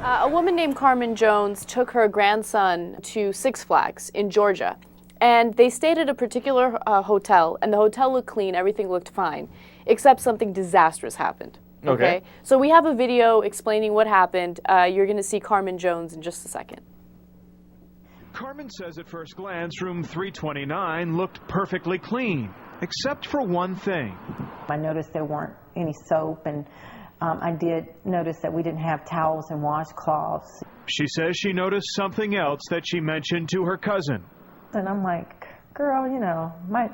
A woman named Carmen Jones took her grandson to Six Flags in Georgia. And they stayed at a particular hotel, and the hotel looked clean, everything looked fine, except something disastrous happened. Okay. So we have a video explaining what happened. You're going to see Carmen Jones in just a second. Carmen says at first glance, room 329 looked perfectly clean, except for one thing. I noticed there weren't any soap, and I did notice that we didn't have towels and washcloths. She says she noticed something else that she mentioned to her cousin. And I'm like, girl, you know, my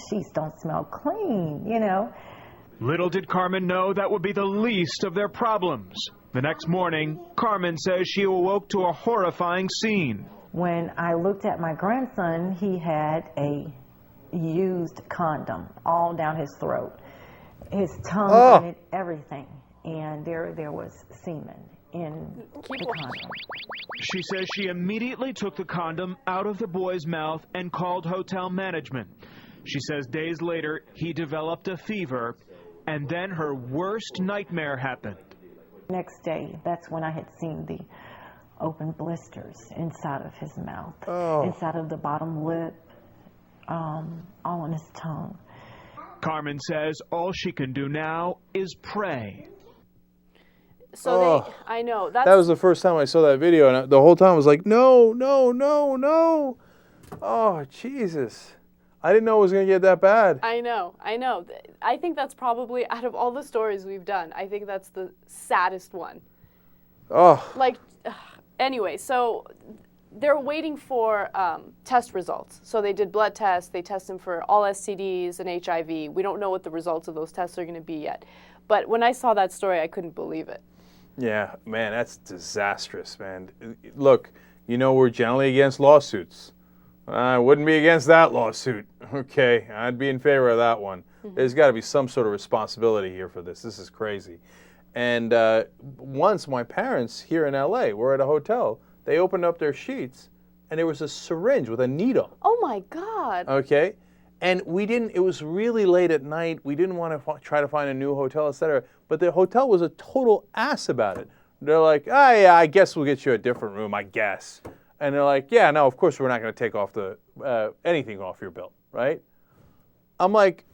sheets don't smell clean, you know. Little did Carmen know that would be the least of their problems. The next morning, Carmen says she awoke to a horrifying scene. When I looked at my grandson, he had a used condom all down his throat. His tongue in it, everything. And there was semen in the condom. She says she immediately took the condom out of the boy's mouth and called hotel management. She says days later, he developed a fever, and then her worst nightmare happened. Next day, that's when I had seen the open blisters inside of his mouth, inside of the bottom lip, all on his tongue. Carmen says all she can do now is pray. So I know. That was the first time I saw that video, and the whole time I was like, no, no, no, no. Oh, Jesus. I didn't know it was going to get that bad. I know. I think that's probably, out of all the stories we've done, I think that's the saddest one. Oh. Like, anyway, so they're waiting for test results. So they did blood tests. They test him for all STDs and HIV. We don't know what the results of those tests are going to be yet. But when I saw that story, I couldn't believe it. Yeah, man, that's disastrous, man. Look, you know we're generally against lawsuits. I wouldn't be against that lawsuit. Okay, I'd be in favor of that one. There's got to be some sort of responsibility here for this. This is crazy. And once my parents here in LA were at a hotel, they opened up their sheets, and there was a syringe with a needle. Oh, my God. Okay. And it was really late at night. We didn't want to try to find a new hotel, etc. But the hotel was a total ass about it. They're like, oh, yeah, I guess we'll get you a different room, I guess. And they're like, yeah, no, of course we're not going to take off anything off your bill, right? I'm like,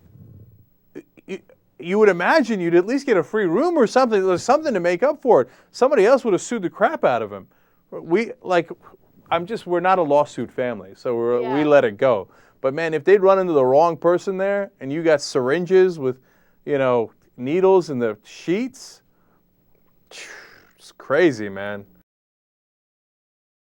you would imagine you'd at least get a free room or something. There's something to make up for it. Somebody else would have sued the crap out of him. We're not a lawsuit family, so we let it go. But man, if they'd run into the wrong person there, and you got syringes with, needles in the sheets, it's crazy, man.